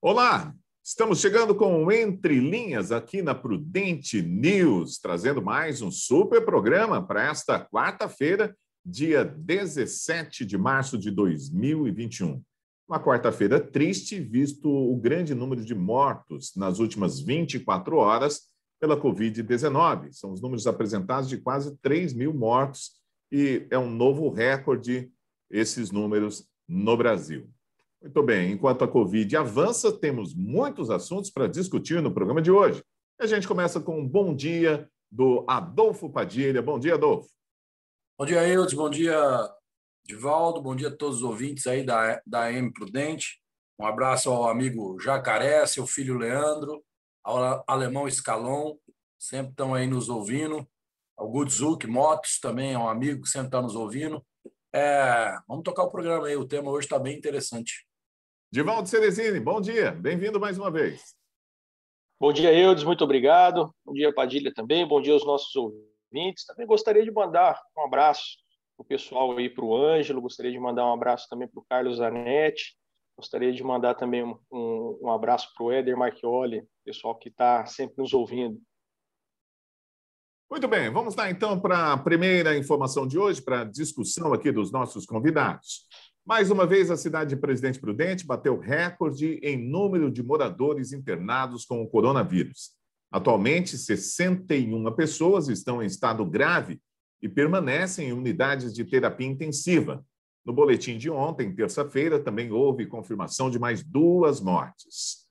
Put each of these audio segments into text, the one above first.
Olá, estamos chegando com o Entre Linhas aqui na Prudente News, trazendo mais um super programa para esta quarta-feira, dia 17 de março de 2021. Uma quarta-feira triste, visto o grande número de mortos nas últimas 24 horas pela Covid-19. São os números apresentados de quase 3 mil mortos e é um novo recorde esses números no Brasil. Muito bem, enquanto a Covid avança, temos muitos assuntos para discutir no programa de hoje. A gente começa com um bom dia do Adolfo Padilha. Bom dia, Adolfo. Bom dia, Eudes. Bom dia, Divaldo. Bom dia a todos os ouvintes aí da AM Prudente. Um abraço ao amigo Jacaré, seu filho Leandro, ao alemão Scalon, sempre estão aí nos ouvindo. Ao Gutzuk Motos também é um amigo que sempre está nos ouvindo. Vamos tocar o programa aí, o tema hoje está bem interessante. Divaldo Ceresini, bom dia, bem-vindo mais uma vez. Bom dia, Eudes, muito obrigado. Bom dia, Padilha também, bom dia aos nossos ouvintes. Também gostaria de mandar um abraço para o pessoal aí, para o Ângelo, gostaria de mandar um abraço também para o Carlos Zanetti, gostaria de mandar também um abraço para o Éder Marchioli, pessoal que está sempre nos ouvindo. Muito bem, vamos lá então para a primeira informação de hoje, para a discussão aqui dos nossos convidados. Mais uma vez, a cidade de Presidente Prudente bateu recorde em número de moradores internados com o coronavírus. Atualmente, 61 pessoas estão em estado grave e permanecem em unidades de terapia intensiva. No boletim de ontem, terça-feira, também houve confirmação de mais 2 mortes.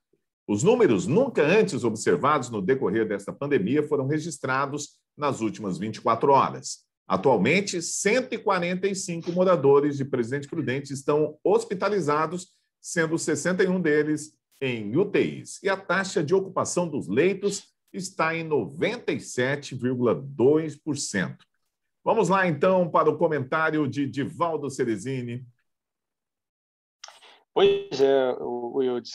Os números nunca antes observados no decorrer desta pandemia foram registrados nas últimas 24 horas. Atualmente, 145 moradores de Presidente Prudente estão hospitalizados, sendo 61 deles em UTIs. E a taxa de ocupação dos leitos está em 97,2%. Vamos lá, então, para o comentário de Divaldo Ceresini. Pois é, Eudes,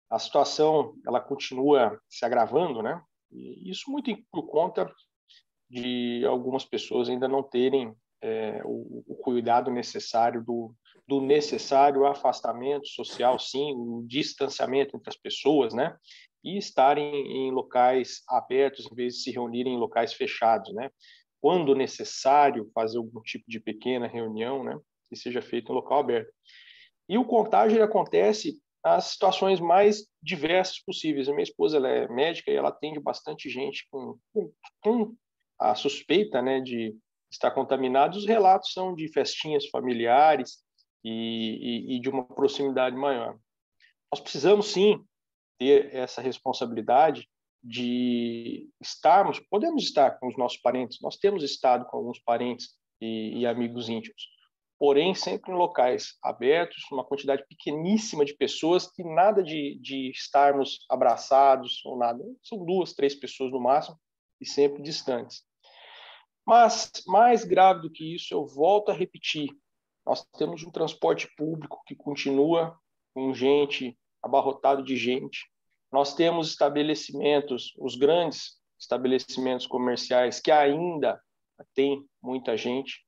a situação ela continua se agravando, né? E isso muito por conta de algumas pessoas ainda não terem o cuidado necessário do necessário afastamento social, sim, o distanciamento entre as pessoas, né? E estarem em locais abertos em vez de se reunirem em locais fechados, né? Quando necessário fazer algum tipo de pequena reunião, né? Que seja feito em local aberto. E o contágio acontece nas situações mais diversas possíveis. A minha esposa ela é médica e ela atende bastante gente com a suspeita, né, de estar contaminado. Os relatos são de festinhas familiares e de uma proximidade maior. Nós precisamos, sim, ter essa responsabilidade de podemos estar com os nossos parentes, nós temos estado com alguns parentes e amigos íntimos, porém sempre em locais abertos, uma quantidade pequeníssima de pessoas, que nada de estarmos abraçados ou nada, são 2, 3 pessoas no máximo e sempre distantes. Mas, mais grave do que isso, eu volto a repetir, nós temos um transporte público que continua com gente, abarrotado de gente. Nós temos estabelecimentos, os grandes estabelecimentos comerciais, que ainda têm muita gente.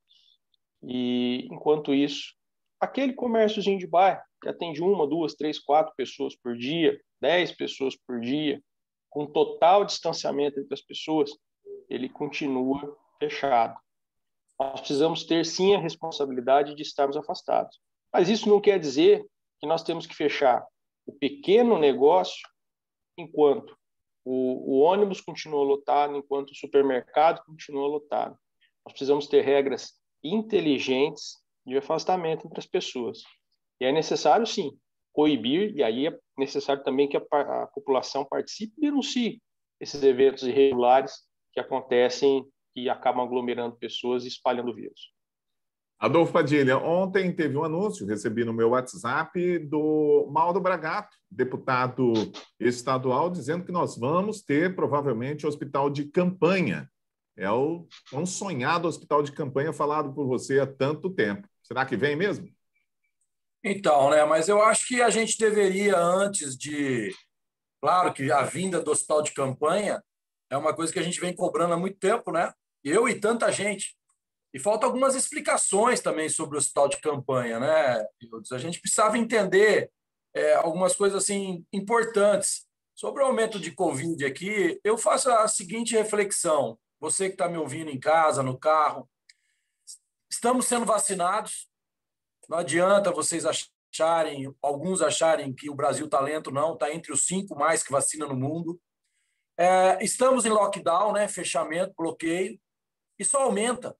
E, enquanto isso, aquele comérciozinho de bairro, que atende 1, 2, 3, 4 pessoas por dia, 10 pessoas por dia, com total distanciamento entre as pessoas, ele continua fechado. Nós precisamos ter, sim, a responsabilidade de estarmos afastados. Mas isso não quer dizer que nós temos que fechar o pequeno negócio enquanto o ônibus continua lotado, enquanto o supermercado continua lotado. Nós precisamos ter regras inteligentes de afastamento entre as pessoas. E é necessário, sim, coibir, e aí é necessário também que a população participe e denuncie esses eventos irregulares que acontecem e acabam aglomerando pessoas e espalhando o vírus. Adolfo Padilha, ontem teve um anúncio, recebi no meu WhatsApp, do Mauro Bragato, deputado estadual, dizendo que nós vamos ter, provavelmente, hospital de campanha. É um sonhado hospital de campanha falado por você há tanto tempo. Será que vem mesmo? Então, né? Mas eu acho que a gente deveria, antes de... Claro que a vinda do hospital de campanha é uma coisa que a gente vem cobrando há muito tempo, né? Eu e tanta gente. E faltam algumas explicações também sobre o hospital de campanha, né? A gente precisava entender algumas coisas assim importantes. Sobre o aumento de Covid aqui, eu faço a seguinte reflexão. Você que está me ouvindo em casa, no carro, estamos sendo vacinados. Não adianta vocês alguns acharem que o Brasil está lento, não. Está entre os 5 mais que vacina no mundo. Estamos em lockdown, né? Fechamento, bloqueio. Isso aumenta.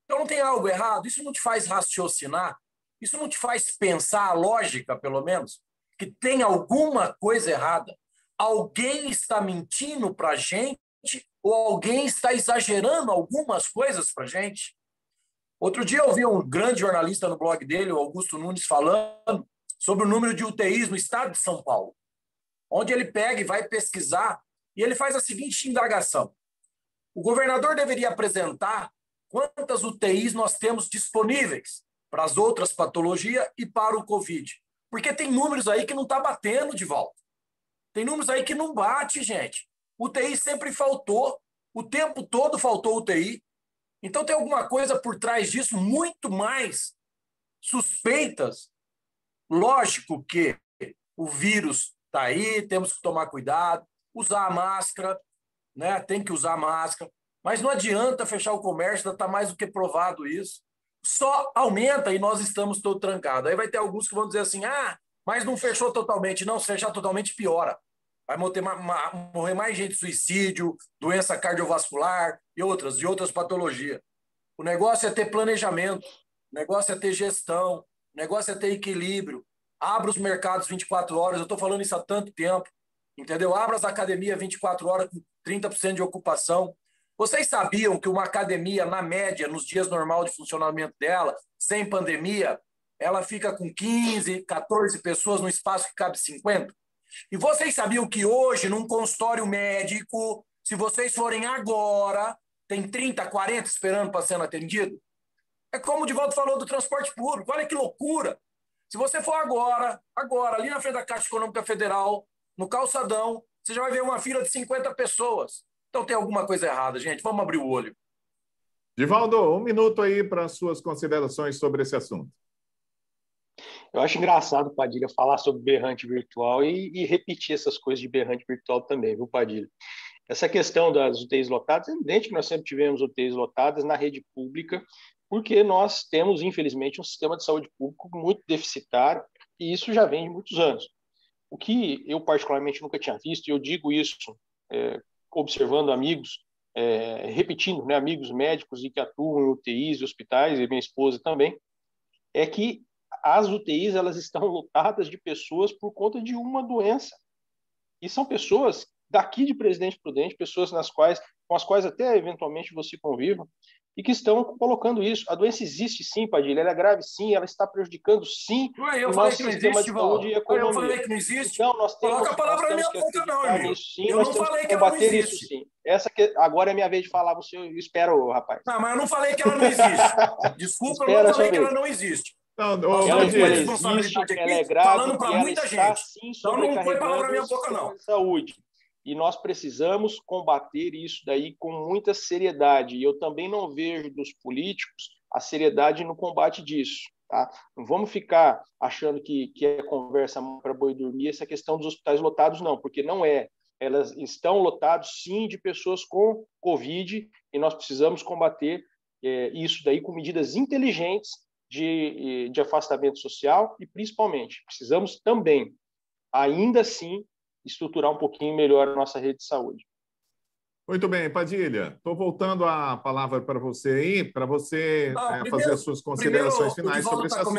Então não tem algo errado. Isso não te faz raciocinar. Isso não te faz pensar a lógica, pelo menos, que tem alguma coisa errada. Alguém está mentindo para a gente ou alguém está exagerando algumas coisas para a gente. Outro dia eu vi um grande jornalista no blog dele, o Augusto Nunes, falando sobre o número de UTIs no estado de São Paulo, onde ele pega e vai pesquisar e ele faz a seguinte indagação. O governador deveria apresentar quantas UTIs nós temos disponíveis para as outras patologias e para o Covid. Porque tem números aí que não está batendo de volta. Tem números aí que não bate, gente. UTI sempre faltou. O tempo todo faltou UTI. Então tem alguma coisa por trás disso muito mais suspeitas. Lógico que o vírus está aí, temos que tomar cuidado, usar a máscara, né? Tem que usar máscara. Mas não adianta fechar o comércio, já está mais do que provado isso. Só aumenta e nós estamos todos trancados. Aí vai ter alguns que vão dizer assim, mas não fechou totalmente. Não, se fechar totalmente, piora. Vai morrer mais gente de suicídio, doença cardiovascular e outras patologias. O negócio é ter planejamento, o negócio é ter gestão, o negócio é ter equilíbrio. Abra os mercados 24 horas, eu estou falando isso há tanto tempo, entendeu? Abra as academias 24 horas com 30% de ocupação. Vocês sabiam que uma academia, na média, nos dias normais de funcionamento dela, sem pandemia, ela fica com 15, 14 pessoas no espaço que cabe 50? E vocês sabiam que hoje, num consultório médico, se vocês forem agora, tem 30, 40 esperando para ser atendido? É como o Divaldo falou do transporte público. Olha que loucura. Se você for agora, ali na frente da Caixa Econômica Federal, no calçadão, você já vai ver uma fila de 50 pessoas. Então tem alguma coisa errada, gente. Vamos abrir o olho. Divaldo, 1 minuto aí para as suas considerações sobre esse assunto. Eu acho engraçado, Padilha, falar sobre berrante virtual e repetir essas coisas de berrante virtual também, viu, Padilha? Essa questão das UTIs lotadas, é evidente que nós sempre tivemos UTIs lotadas na rede pública, porque nós temos, infelizmente, um sistema de saúde público muito deficitário, e isso já vem de muitos anos. O que eu, particularmente, nunca tinha visto, e eu digo isso observando amigos, repetindo, né, amigos médicos e que atuam em UTIs e hospitais, e minha esposa também, é que as UTIs elas estão lotadas de pessoas por conta de uma doença. E são pessoas daqui de Presidente Prudente, pessoas com as quais até eventualmente você conviva, e que estão colocando isso. A doença existe sim, Padilha, ela é grave sim, ela está prejudicando sim o nosso sistema de saúde e economia. Eu falei que não existe? Então, nós temos, coloca a palavra na minha boca não, amigo. Sim, eu não falei que ela não existe. Isso, sim. Agora é minha vez de falar, você espera, rapaz. Não, mas eu não falei que ela não existe. Desculpa, eu não falei que ela não existe. Não, ela existe, ela é grave, falando para muita gente. Sim, então não põe palavra na minha boca, não. Saúde. E nós precisamos combater isso daí com muita seriedade. E eu também não vejo dos políticos a seriedade no combate disso. Tá? Não vamos ficar achando que é conversa para boi dormir essa questão dos hospitais lotados, não, porque não é. Elas estão lotados, sim, de pessoas com Covid, e nós precisamos combater isso daí com medidas inteligentes de afastamento social e, principalmente, precisamos também, ainda assim, estruturar um pouquinho melhor a nossa rede de saúde. Muito bem, Padilha. Estou voltando a palavra para você aí, para você fazer as suas considerações finais sobre esse assunto.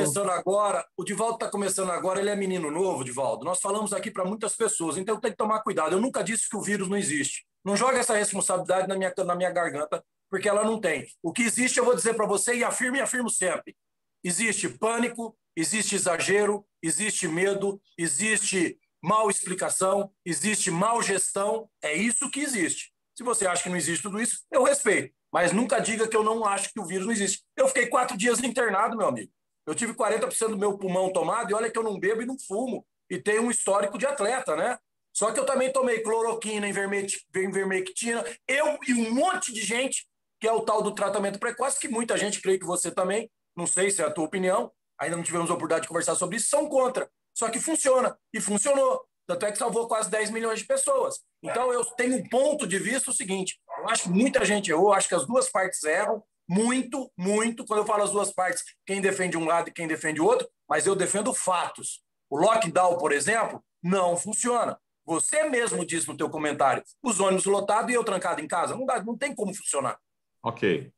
O Divaldo está começando agora, ele é menino novo, Divaldo. Nós falamos aqui para muitas pessoas, então tem que tomar cuidado. Eu nunca disse que o vírus não existe. Não joga essa responsabilidade na minha garganta, porque ela não tem. O que existe, eu vou dizer para você, e afirmo sempre. Existe pânico, existe exagero, existe medo, existe mal explicação, existe mal gestão, é isso que existe. Se você acha que não existe tudo isso, eu respeito, mas nunca diga que eu não acho que o vírus não existe. Eu fiquei 4 dias internado, meu amigo. Eu tive 40% do meu pulmão tomado e olha que eu não bebo e não fumo, e tenho um histórico de atleta, né? Só que eu também tomei cloroquina, ivermectina, eu e um monte de gente, que é o tal do tratamento precoce, que muita gente, creio que você também, não sei se é a tua opinião, ainda não tivemos a oportunidade de conversar sobre isso, são contra. Só que funciona, e funcionou. Tanto é que salvou quase 10 milhões de pessoas. Então, eu tenho um ponto de vista o seguinte, eu acho que muita gente errou, acho que as duas partes erram, muito, muito. Quando eu falo as duas partes, quem defende um lado e quem defende o outro, mas eu defendo fatos. O lockdown, por exemplo, não funciona. Você mesmo disse no teu comentário, os ônibus lotados e eu trancado em casa. Não dá, não tem como funcionar. Ok.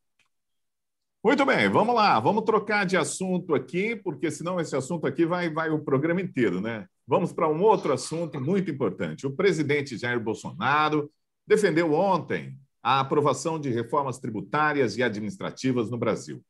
Muito bem, vamos lá. Vamos trocar de assunto aqui, porque senão esse assunto aqui vai o programa inteiro, né? Vamos para um outro assunto muito importante. O presidente Jair Bolsonaro defendeu ontem a aprovação de reformas tributárias e administrativas no Brasil.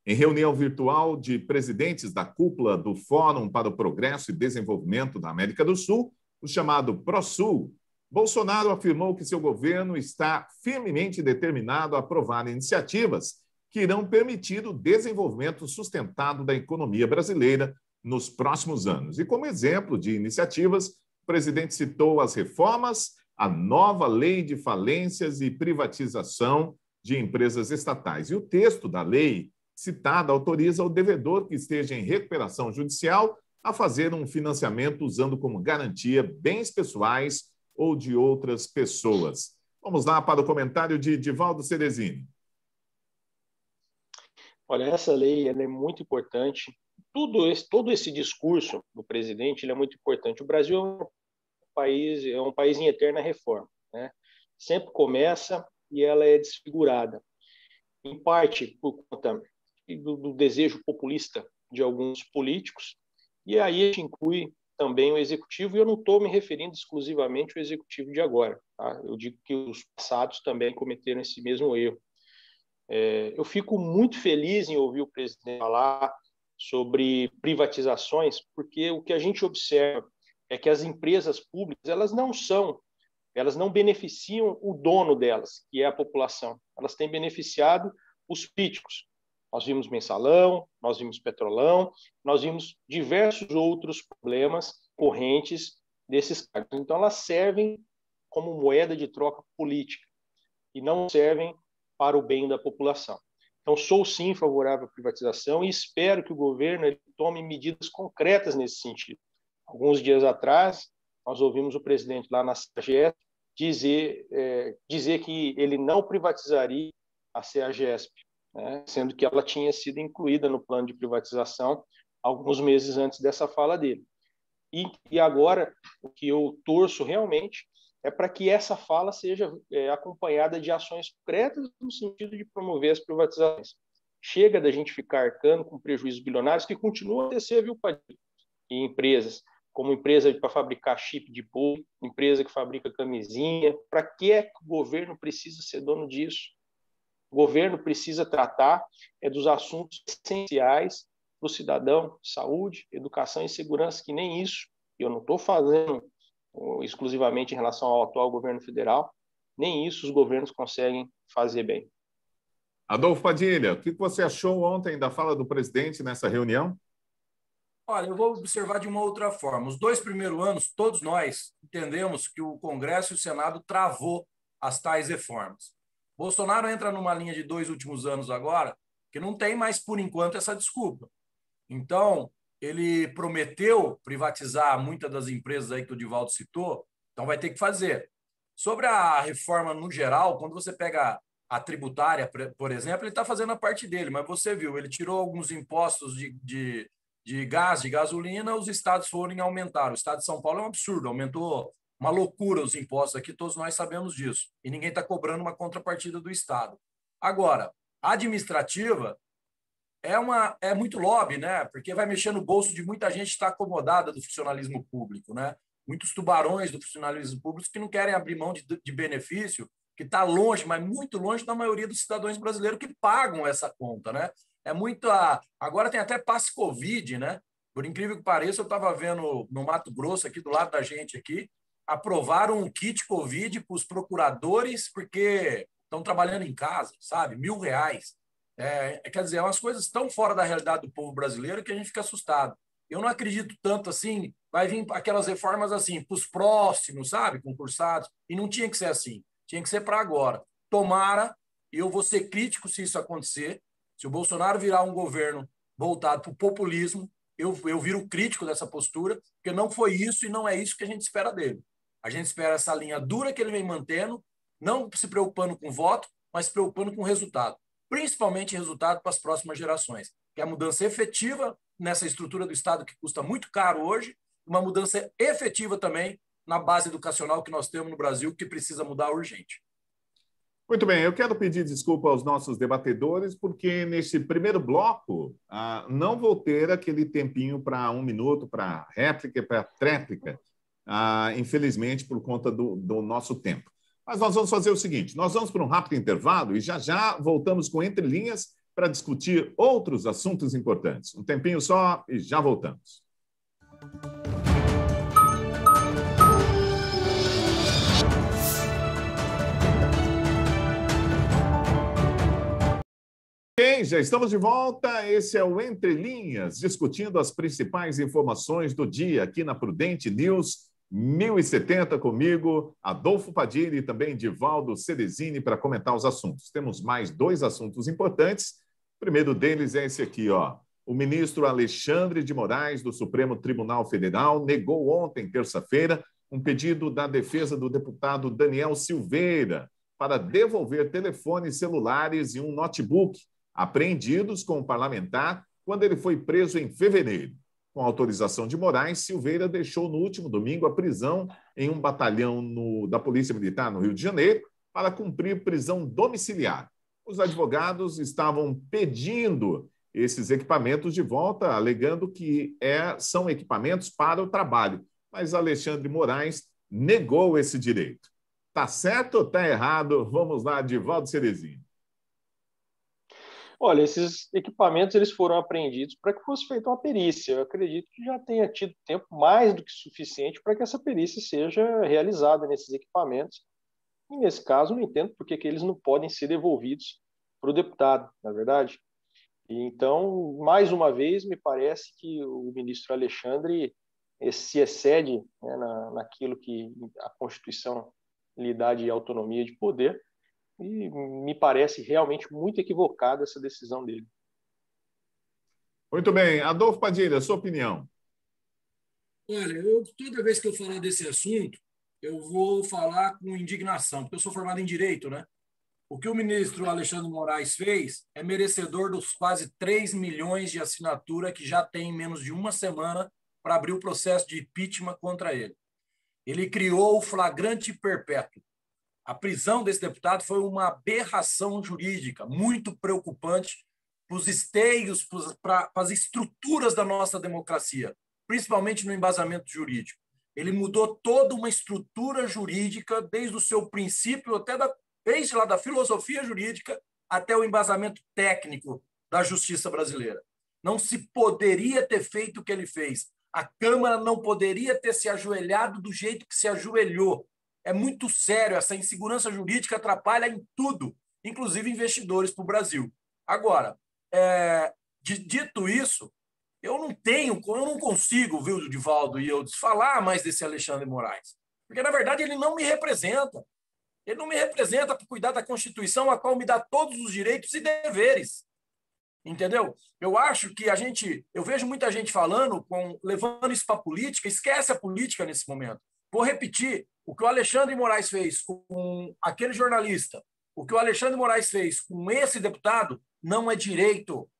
Em reunião virtual de presidentes da cúpula do Fórum para o Progresso e Desenvolvimento da América do Sul, o chamado ProSul, Bolsonaro afirmou que seu governo está firmemente determinado a aprovar iniciativas que irão permitir o desenvolvimento sustentado da economia brasileira nos próximos anos. E como exemplo de iniciativas, o presidente citou as reformas, a nova lei de falências e privatização de empresas estatais. E o texto da lei citada autoriza o devedor que esteja em recuperação judicial a fazer um financiamento usando como garantia bens pessoais ou de outras pessoas. Vamos lá para o comentário de Divaldo Cerezini. Olha, essa lei ela é muito importante. Todo esse discurso do presidente ele é muito importante. O Brasil é um país em eterna reforma, né? Sempre começa e ela é desfigurada, em parte por conta do desejo populista de alguns políticos, e aí a gente inclui também o executivo, e eu não estou me referindo exclusivamente ao executivo de agora, tá? Eu digo que os passados também cometeram esse mesmo erro. Eu fico muito feliz em ouvir o presidente falar sobre privatizações, porque o que a gente observa é que as empresas públicas elas não beneficiam o dono delas, que é a população. Elas têm beneficiado os políticos. Nós vimos Mensalão, nós vimos Petrolão, nós vimos diversos outros problemas correntes desses cargos. Então, elas servem como moeda de troca política e não servem para o bem da população. Então, sou sim favorável à privatização e espero que o governo ele tome medidas concretas nesse sentido. Alguns dias atrás, nós ouvimos o presidente lá na CEAGESP dizer que ele não privatizaria a CEAGESP, né, sendo que ela tinha sido incluída no plano de privatização alguns meses antes dessa fala dele. E agora, o que eu torço realmente é para que essa fala seja acompanhada de ações concretas no sentido de promover as privatizações. Chega da gente ficar arcando com prejuízos bilionários que continuam a acontecer, viu, Padilha? Em empresas, como empresa para fabricar chip de bolo, empresa que fabrica camisinha. Para que é que o governo precisa ser dono disso? O governo precisa tratar dos assuntos essenciais para o cidadão, saúde, educação e segurança, que nem isso. Eu não estou fazendo exclusivamente em relação ao atual governo federal, nem isso os governos conseguem fazer bem. Adolfo Padilha, o que você achou ontem da fala do presidente nessa reunião? Olha, eu vou observar de uma outra forma. Os 2 primeiros anos, todos nós entendemos que o Congresso e o Senado travou as tais reformas. Bolsonaro entra numa linha de 2 últimos anos agora que não tem mais, por enquanto, essa desculpa. Então, ele prometeu privatizar muitas das empresas aí que o Divaldo citou, então vai ter que fazer. Sobre a reforma no geral, quando você pega a tributária, por exemplo, ele está fazendo a parte dele, mas você viu, ele tirou alguns impostos de gás, de gasolina, os estados foram e aumentaram. O estado de São Paulo é um absurdo, aumentou uma loucura os impostos aqui, todos nós sabemos disso. E ninguém está cobrando uma contrapartida do estado. Agora, a administrativa é muito lobby, né? Porque vai mexer no bolso de muita gente que está acomodada do funcionalismo público, né? Muitos tubarões do funcionalismo público que não querem abrir mão de benefício, que está longe, mas muito longe da maioria dos cidadãos brasileiros que pagam essa conta, né? É muito agora tem até passe Covid, né? Por incrível que pareça, eu estava vendo no Mato Grosso, aqui do lado da gente aqui, aprovaram um kit Covid para os procuradores porque estão trabalhando em casa, sabe? R$ 1.000. Quer dizer, é umas coisas tão fora da realidade do povo brasileiro que a gente fica assustado. Eu não acredito tanto assim, vai vir aquelas reformas assim, para os próximos, sabe? Concursados. E não tinha que ser assim. Tinha que ser para agora. Tomara, e eu vou ser crítico se isso acontecer, se o Bolsonaro virar um governo voltado para o populismo, eu viro crítico dessa postura, porque não foi isso e não é isso que a gente espera dele. A gente espera essa linha dura que ele vem mantendo, não se preocupando com voto, mas se preocupando com resultado, principalmente resultado para as próximas gerações, que é a mudança efetiva nessa estrutura do Estado que custa muito caro hoje, uma mudança efetiva também na base educacional que nós temos no Brasil, que precisa mudar urgente. Muito bem, eu quero pedir desculpa aos nossos debatedores, porque nesse primeiro bloco não vou ter aquele tempinho para 1 minuto, para réplica e para tréplica, infelizmente, por conta do nosso tempo. Mas nós vamos fazer o seguinte, nós vamos para um rápido intervalo e já voltamos com Entre Linhas para discutir outros assuntos importantes. Um tempinho só e já voltamos. Ok, já estamos de volta. Esse é o Entre Linhas, discutindo as principais informações do dia aqui na Prudente News 1070 comigo, Adolfo Padilha e também Divaldo Ceresini para comentar os assuntos. Temos mais 2 assuntos importantes. O primeiro deles é esse aqui, ó. O ministro Alexandre de Moraes, do Supremo Tribunal Federal, negou ontem, terça-feira, um pedido da defesa do deputado Daniel Silveira para devolver telefones celulares e um notebook apreendidos com o parlamentar quando ele foi preso em fevereiro. Com autorização de Moraes, Silveira deixou no último domingo a prisão em um batalhão da Polícia Militar no Rio de Janeiro para cumprir prisão domiciliar. Os advogados estavam pedindo esses equipamentos de volta, alegando que são equipamentos para o trabalho, mas Alexandre de Moraes negou esse direito. Está certo ou está errado? Vamos lá, Divaldo Ceresini. Olha, esses equipamentos eles foram apreendidos para que fosse feita uma perícia. Eu acredito que já tenha tido tempo mais do que suficiente para que essa perícia seja realizada nesses equipamentos. E, nesse caso, não entendo por que eles não podem ser devolvidos para o deputado, na é verdade. E, então, mais uma vez, me parece que o ministro Alexandre se excede, né, naquilo que a Constituição lhe dá de autonomia de poder. E me parece realmente muito equivocada essa decisão dele. Muito bem. Adolfo Padilha, sua opinião. Olha, toda vez que eu falar desse assunto, eu vou falar com indignação, porque eu sou formado em Direito, né? O que o ministro Alexandre de Moraes fez é merecedor dos quase 3 milhões de assinatura que já tem em menos de uma semana para abrir o processo de impeachment contra ele. Ele criou o flagrante perpétuo. A prisão desse deputado foi uma aberração jurídica muito preocupante para os esteios, para as estruturas da nossa democracia, principalmente no embasamento jurídico. Ele mudou toda uma estrutura jurídica, desde o seu princípio, desde lá da filosofia jurídica até o embasamento técnico da justiça brasileira. Não se poderia ter feito o que ele fez. A Câmara não poderia ter se ajoelhado do jeito que se ajoelhou. É muito sério, essa insegurança jurídica atrapalha em tudo, inclusive investidores para o Brasil. Agora, dito isso, eu não consigo, viu, Divaldo e eu, falar mais desse Alexandre de Moraes, porque, na verdade, ele não me representa. Ele não me representa para cuidar da Constituição, a qual me dá todos os direitos e deveres. Entendeu? Eu acho que eu vejo muita gente falando, levando isso para a política, esquece a política nesse momento. Vou repetir, o que o Alexandre de Moraes fez com aquele jornalista, o que o Alexandre de Moraes fez com esse deputado, não é direito,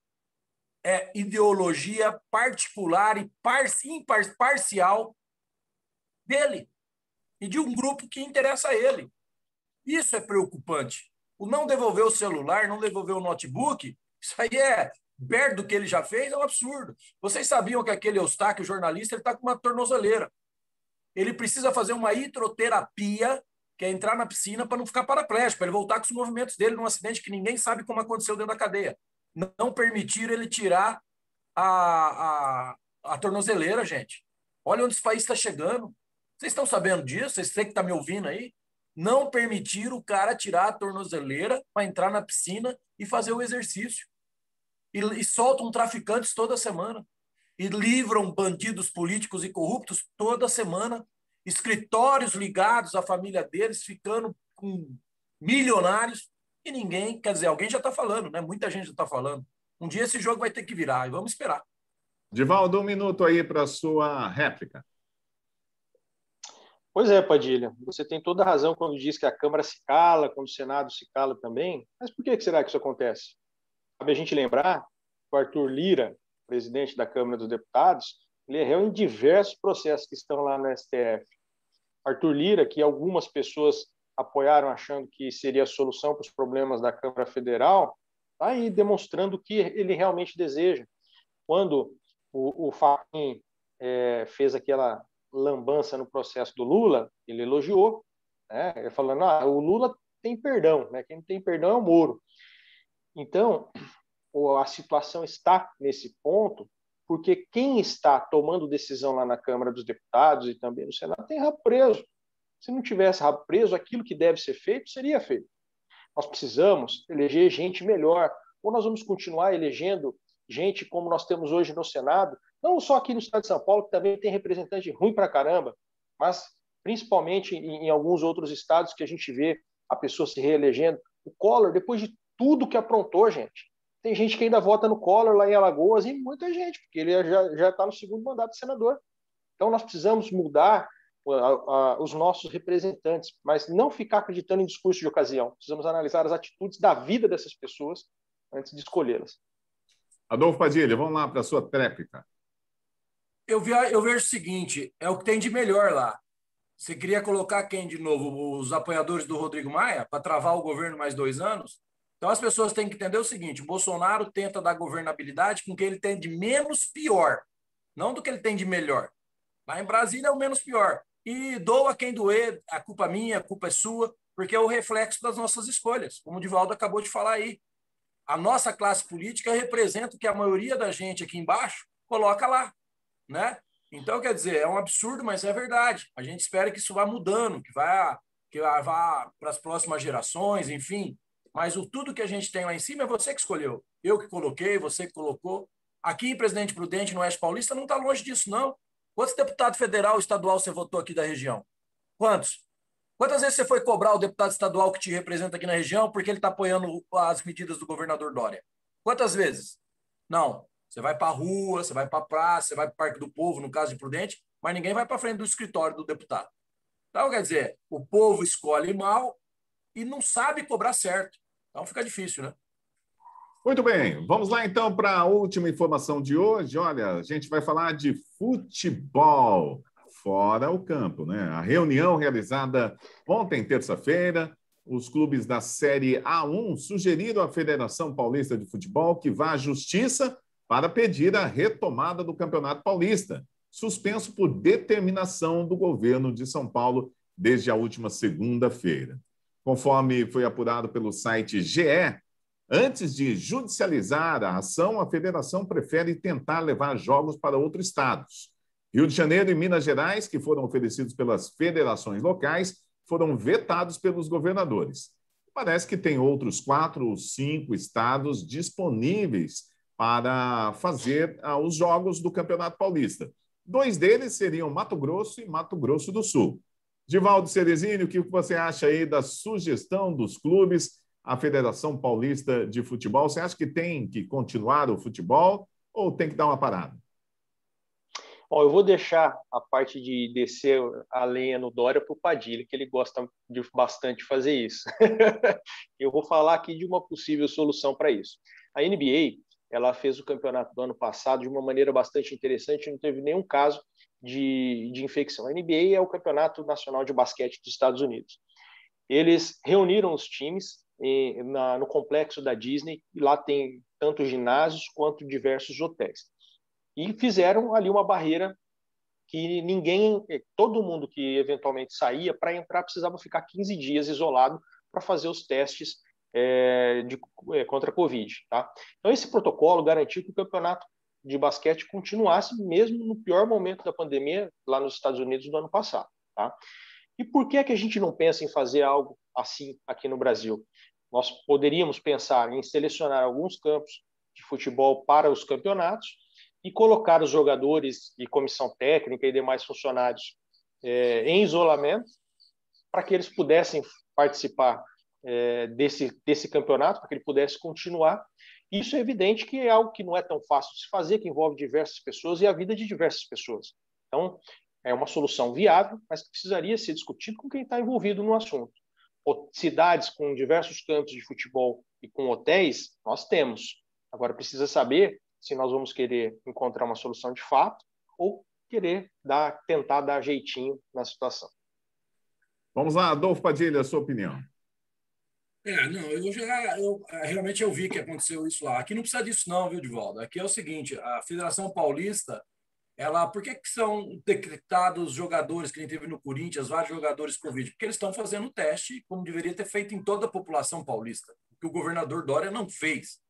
é ideologia particular e parcial dele e de um grupo que interessa a ele. Isso é preocupante. O não devolver o celular, não devolver o notebook, isso aí perto do que ele já fez, é um absurdo. Vocês sabiam que aquele Eustáquio, o jornalista, ele está com uma tornozeleira. Ele precisa fazer uma hidroterapia, que é entrar na piscina para não ficar paraplégico, para ele voltar com os movimentos dele num acidente que ninguém sabe como aconteceu dentro da cadeia. Não permitir ele tirar a tornozeleira, gente. Olha onde esse país está chegando. Vocês estão sabendo disso? Vocês que estão me ouvindo aí? Não permitir o cara tirar a tornozeleira para entrar na piscina e fazer o exercício. E soltam traficantes toda semana. E livram bandidos políticos e corruptos toda semana. Escritórios ligados à família deles ficando com milionários e ninguém, quer dizer, alguém já está falando, né? Muita gente já está falando. Um dia esse jogo vai ter que virar e vamos esperar. Divaldo, um minuto aí para a sua réplica. Pois é, Padilha, você tem toda a razão quando diz que a Câmara se cala, quando o Senado se cala também. Mas por que será que isso acontece? Cabe a gente lembrar que o Arthur Lira, presidente da Câmara dos Deputados, ele é réu em diversos processos que estão lá no STF. Arthur Lira, que algumas pessoas apoiaram achando que seria a solução para os problemas da Câmara Federal, está aí demonstrando o que ele realmente deseja. Quando o Fachin fez aquela lambança no processo do Lula, ele elogiou, né? Ele falando, o Lula tem perdão, né? Quem não tem perdão é o Moro. Então, a situação está nesse ponto, porque quem está tomando decisão lá na Câmara dos Deputados e também no Senado tem rabo preso. Se não tivesse rabo preso, aquilo que deve ser feito seria feito. Nós precisamos eleger gente melhor, ou nós vamos continuar elegendo gente como nós temos hoje no Senado, não só aqui no estado de São Paulo, que também tem representante ruim pra caramba, mas principalmente em alguns outros estados que a gente vê a pessoa se reelegendo. O Collor, depois de tudo que aprontou, gente, tem gente que ainda vota no Collor lá em Alagoas, e muita gente, porque ele já está no segundo mandato de senador. Então nós precisamos mudar os nossos representantes, mas não ficar acreditando em discurso de ocasião. Precisamos analisar as atitudes da vida dessas pessoas antes de escolhê-las. Adolfo Padilha, vamos lá para a sua tréplica. Eu vejo o seguinte, é o que tem de melhor lá. Você queria colocar quem de novo? Os apoiadores do Rodrigo Maia para travar o governo mais 2 anos? Então as pessoas têm que entender o seguinte, o Bolsonaro tenta dar governabilidade com o que ele tem de menos pior, não do que ele tem de melhor. Lá em Brasília é o menos pior. E doa quem doer, a culpa é minha, a culpa é sua, porque é o reflexo das nossas escolhas, como o Divaldo acabou de falar aí. A nossa classe política representa o que a maioria da gente aqui embaixo coloca lá, né? Então, quer dizer, é um absurdo, mas é verdade. A gente espera que isso vá mudando, que vá para as próximas gerações, enfim. Mas tudo que a gente tem lá em cima é você que escolheu. Eu que coloquei, você que colocou. Aqui em Presidente Prudente, no Oeste Paulista, não está longe disso, não. Quantos deputados federal e estadual você votou aqui da região? Quantos? Quantas vezes você foi cobrar o deputado estadual que te representa aqui na região porque ele está apoiando as medidas do governador Dória? Quantas vezes? Não. Você vai para a rua, você vai para a praça, você vai para o Parque do Povo, no caso de Prudente, mas ninguém vai para frente do escritório do deputado. Então, quer dizer, o povo escolhe mal e não sabe cobrar certo. Então fica difícil, né? Muito bem, vamos lá então para a última informação de hoje. Olha, a gente vai falar de futebol fora o campo, né? A reunião realizada ontem, terça-feira, os clubes da Série A1 sugeriram à Federação Paulista de Futebol que vá à Justiça para pedir a retomada do Campeonato Paulista, suspenso por determinação do governo de São Paulo desde a última segunda-feira. Conforme foi apurado pelo site GE, antes de judicializar a ação, a federação prefere tentar levar jogos para outros estados. Rio de Janeiro e Minas Gerais, que foram oferecidos pelas federações locais, foram vetados pelos governadores. Parece que tem outros 4 ou 5 estados disponíveis para fazer os jogos do Campeonato Paulista. 2 deles seriam Mato Grosso e Mato Grosso do Sul. Divaldo Ceresini, o que você acha aí da sugestão dos clubes à Federação Paulista de Futebol? Você acha que tem que continuar o futebol ou tem que dar uma parada? Bom, eu vou deixar a parte de descer a lenha no Dória para o Padilha, que ele gosta bastante fazer isso. Eu vou falar aqui de uma possível solução para isso. A NBA, ela fez o campeonato do ano passado de uma maneira bastante interessante, não teve nenhum caso de infecção. A NBA é o Campeonato Nacional de Basquete dos Estados Unidos. Eles reuniram os times no complexo da Disney, e lá tem tanto ginásios quanto diversos hotéis. E fizeram ali uma barreira que todo mundo que eventualmente saía para entrar precisava ficar 15 dias isolado para fazer os testes contra a Covid. Tá? Então, esse protocolo garantiu que o campeonato de basquete continuasse mesmo no pior momento da pandemia lá nos Estados Unidos do ano passado. Tá? E por que a gente não pensa em fazer algo assim aqui no Brasil? Nós poderíamos pensar em selecionar alguns campos de futebol para os campeonatos e colocar os jogadores e comissão técnica e demais funcionários em isolamento para que eles pudessem participar desse campeonato, para que ele pudesse continuar. Isso é evidente que é algo que não é tão fácil de se fazer, que envolve diversas pessoas e a vida de diversas pessoas. Então, é uma solução viável, mas que precisaria ser discutido com quem está envolvido no assunto. Cidades com diversos campos de futebol e com hotéis, nós temos. Agora, precisa saber se nós vamos querer encontrar uma solução de fato ou querer tentar dar jeitinho na situação. Vamos lá, Adolfo Padilha, a sua opinião. Não, eu realmente vi que aconteceu isso lá. Aqui não precisa disso não, viu, Divaldo? Aqui é o seguinte, a Federação Paulista, por que são decretados jogadores, que nem teve no Corinthians, vários jogadores Covid? Porque eles estão fazendo teste, como deveria ter feito em toda a população paulista, o que o governador Dória não fez.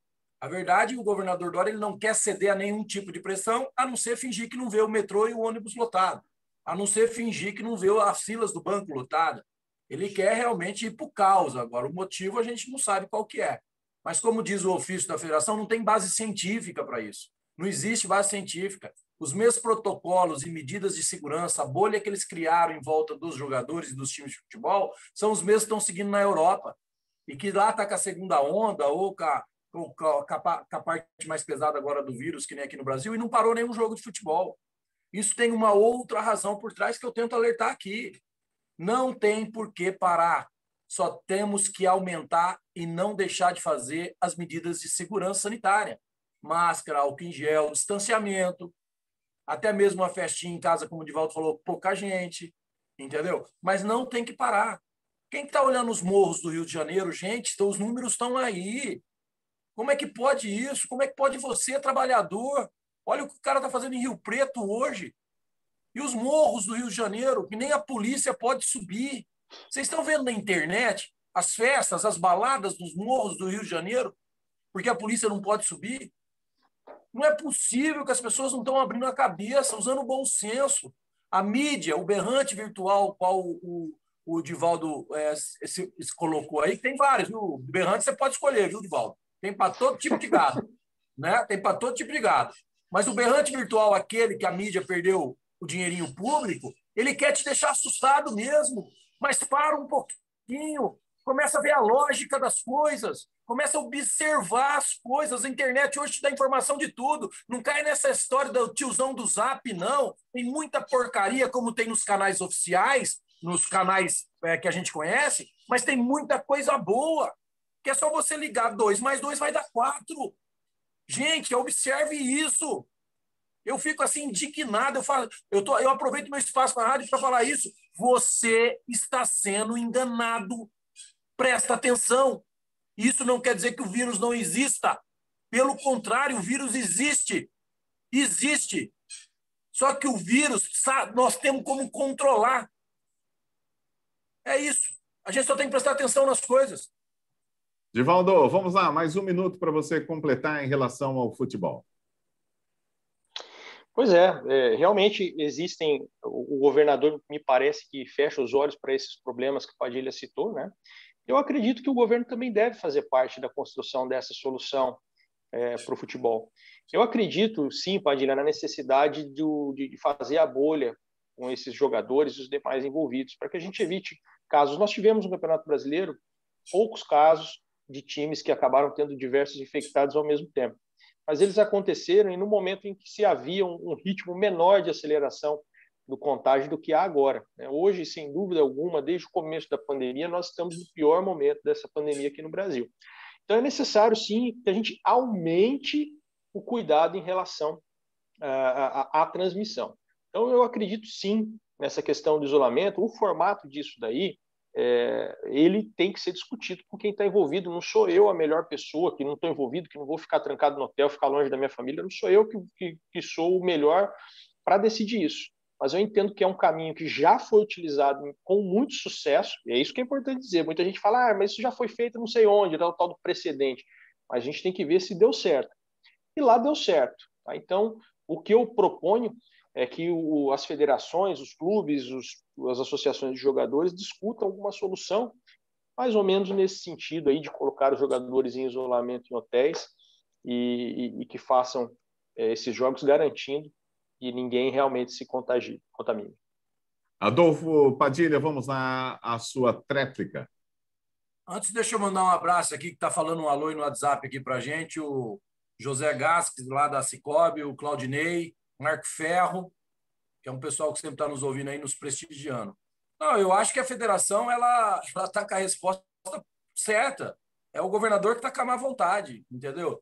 A verdade, o governador Dória ele não quer ceder a nenhum tipo de pressão, a não ser fingir que não vê o metrô e o ônibus lotado, a não ser fingir que não vê as filas do banco lotadas. Ele quer realmente ir para o caos. Agora, o motivo a gente não sabe qual que é. Mas, como diz o ofício da federação, não tem base científica para isso. Não existe base científica. Os mesmos protocolos e medidas de segurança, a bolha que eles criaram em volta dos jogadores e dos times de futebol, são os mesmos que estão seguindo na Europa. E que lá está com a segunda onda ou com a parte mais pesada agora do vírus, que nem aqui no Brasil, e não parou nenhum jogo de futebol. Isso tem uma outra razão por trás que eu tento alertar aqui. Não tem por que parar. Só temos que aumentar e não deixar de fazer as medidas de segurança sanitária. Máscara, álcool em gel, distanciamento, até mesmo uma festinha em casa, como o Divaldo falou, pouca gente, entendeu? Mas não tem que parar. Quem está olhando os morros do Rio de Janeiro, gente, os números estão aí. Como é que pode isso? Como é que pode você, trabalhador? Olha o que o cara está fazendo em Rio Preto hoje. E os morros do Rio de Janeiro, que nem a polícia pode subir. Vocês estão vendo na internet as festas, as baladas dos morros do Rio de Janeiro, porque a polícia não pode subir? Não é possível que as pessoas não estão abrindo a cabeça, usando o bom senso. A mídia, o berrante virtual, qual o Divaldo se colocou aí, tem vários, viu? O berrante você pode escolher, viu, Divaldo? Tem para todo tipo de gado. Né? Tem para todo tipo de gado. Mas o berrante virtual, aquele que a mídia perdeu o dinheirinho público, ele quer te deixar assustado mesmo. Mas para um pouquinho, começa a ver a lógica das coisas, começa a observar as coisas. A internet hoje te dá informação de tudo. Não cai nessa história do tiozão do Zap, não. Tem muita porcaria, como tem nos canais oficiais, nos canais que a gente conhece, mas tem muita coisa boa, que é só você ligar 2 mais 2 vai dar 4. Gente, observe isso. Eu fico assim indignado. Eu aproveito meu espaço na rádio para falar isso. Você está sendo enganado. Presta atenção. Isso não quer dizer que o vírus não exista. Pelo contrário, o vírus existe. Existe. Só que o vírus, nós temos como controlar. É isso. A gente só tem que prestar atenção nas coisas. Divaldo, vamos lá, mais 1 minuto para você completar em relação ao futebol. Pois é, realmente existem, o governador me parece que fecha os olhos para esses problemas que o Padilha citou, né? Eu acredito que o governo também deve fazer parte da construção dessa solução para o futebol. Eu acredito, sim, Padilha, na necessidade de fazer a bolha com esses jogadores e os demais envolvidos, para que a gente evite casos. Nós tivemos no Campeonato Brasileiro poucos casos de times que acabaram tendo diversos infectados ao mesmo tempo. Mas eles aconteceram e no momento em que se havia um ritmo menor de aceleração do contágio do que há agora. Hoje, sem dúvida alguma, desde o começo da pandemia, nós estamos no pior momento dessa pandemia aqui no Brasil. Então, é necessário, sim, que a gente aumente o cuidado em relação à transmissão. Então, eu acredito, sim, nessa questão do isolamento. O formato disso daí, ele tem que ser discutido com quem está envolvido. Não sou eu a melhor pessoa, que não estou envolvido, que não vou ficar trancado no hotel, ficar longe da minha família. Não sou eu que sou o melhor para decidir isso. Mas eu entendo que é um caminho que já foi utilizado com muito sucesso, e é isso que é importante dizer. Muita gente fala, mas isso já foi feito não sei onde, é o tal do precedente. Mas a gente tem que ver se deu certo. E lá deu certo. Tá? Então, o que eu proponho é que as federações, os clubes, as associações de jogadores discutam alguma solução, mais ou menos nesse sentido aí de colocar os jogadores em isolamento em hotéis e que façam esses jogos garantindo que ninguém realmente se contamine. Adolfo Padilha, vamos lá, a sua tréplica. Antes, deixa eu mandar um abraço aqui, que está falando um alô aí no WhatsApp aqui para a gente, o José Gasques, lá da Cicobi, o Claudinei, Marco Ferro, que é um pessoal que sempre está nos ouvindo aí, nos prestigiando. Não, eu acho que a federação ela está com a resposta certa. É o governador que está com a má vontade, entendeu?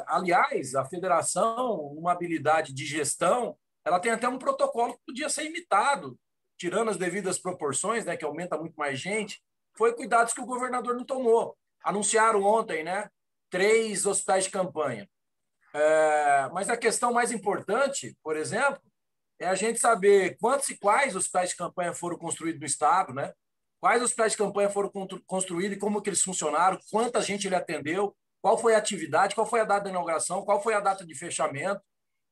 Aliás, a federação, uma habilidade de gestão, ela tem até um protocolo que podia ser imitado, tirando as devidas proporções, né, que aumenta muito mais gente. Foi cuidados que o governador não tomou. Anunciaram ontem, né, 3 hospitais de campanha. Mas a questão mais importante, por exemplo, é a gente saber quantos e quais hospitais de campanha foram construídos no estado, né? Quais hospitais de campanha foram construídos e como que eles funcionaram, quanta gente ele atendeu, qual foi a atividade, qual foi a data da inauguração, qual foi a data de fechamento,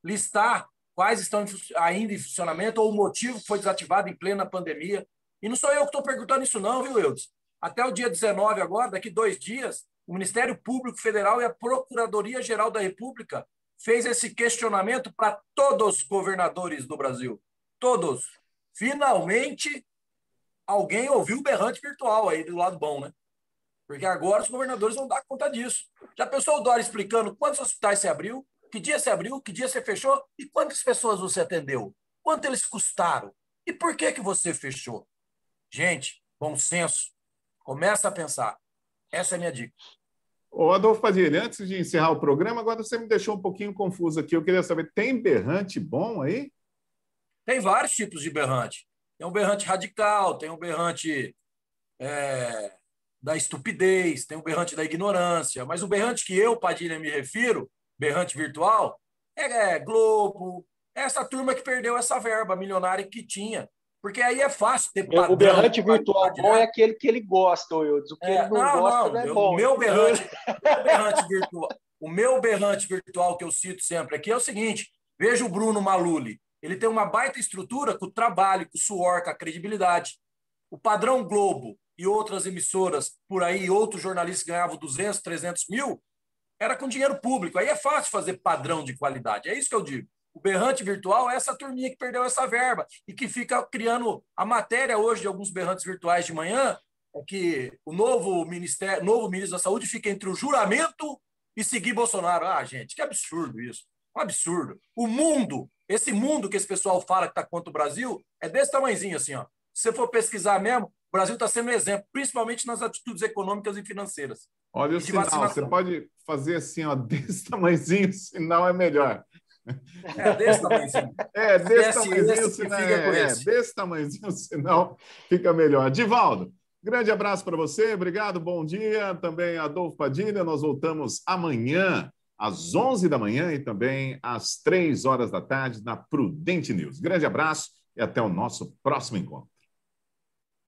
listar quais estão ainda em funcionamento ou o motivo que foi desativado em plena pandemia. E não sou eu que estou perguntando isso não, viu, Eudes? Até o dia 19 agora, daqui 2 dias, o Ministério Público Federal e a Procuradoria-Geral da República fez esse questionamento para todos os governadores do Brasil. Todos. Finalmente, alguém ouviu o berrante virtual aí do lado bom, né? Porque agora os governadores vão dar conta disso. Já pensou o Dória explicando quantos hospitais você abriu, que dia você fechou e quantas pessoas você atendeu? Quanto eles custaram? E por que você fechou? Gente, bom senso. Começa a pensar. Essa é a minha dica. Ô, Adolfo Padilha, antes de encerrar o programa, agora você me deixou um pouquinho confuso aqui. Eu queria saber, tem berrante bom aí? Tem vários tipos de berrante. Tem um berrante radical, tem um berrante da estupidez, tem um berrante da ignorância. Mas o berrante que eu, Padilha, me refiro, berrante virtual, é Globo, essa turma que perdeu essa verba milionária que tinha. Porque aí é fácil ter padrão. O berrante virtual bom é aquele que ele gosta, Eudes. O que ele não gosta não é bom. O meu berrante virtual que eu cito sempre aqui é o seguinte: veja o Bruno Maluli. Ele tem uma baita estrutura com o trabalho, com o suor, com a credibilidade. O padrão Globo e outras emissoras por aí, outros jornalistas ganhavam 200, 300 mil, era com dinheiro público. Aí é fácil fazer padrão de qualidade. É isso que eu digo. O berrante virtual é essa turminha que perdeu essa verba e que fica criando a matéria hoje de alguns berrantes virtuais de manhã, é que o novo ministro da Saúde fica entre o juramento e seguir Bolsonaro. Ah, gente, que absurdo isso. Um absurdo. Esse mundo que esse pessoal fala que está contra o Brasil, é desse tamanhozinho assim, ó. Se você for pesquisar mesmo, o Brasil está sendo um exemplo, principalmente nas atitudes econômicas e financeiras. Olha o sinal, você pode fazer assim, ó, desse tamanhozinho, o sinal é melhor. Desse tamanhozinho. Desse tamanhozinho, o sinal fica melhor. Divaldo, grande abraço para você, obrigado, bom dia. Também Adolfo Padilha, nós voltamos amanhã, às 11 da manhã e também às 3 horas da tarde, na Prudente News. Grande abraço e até o nosso próximo encontro.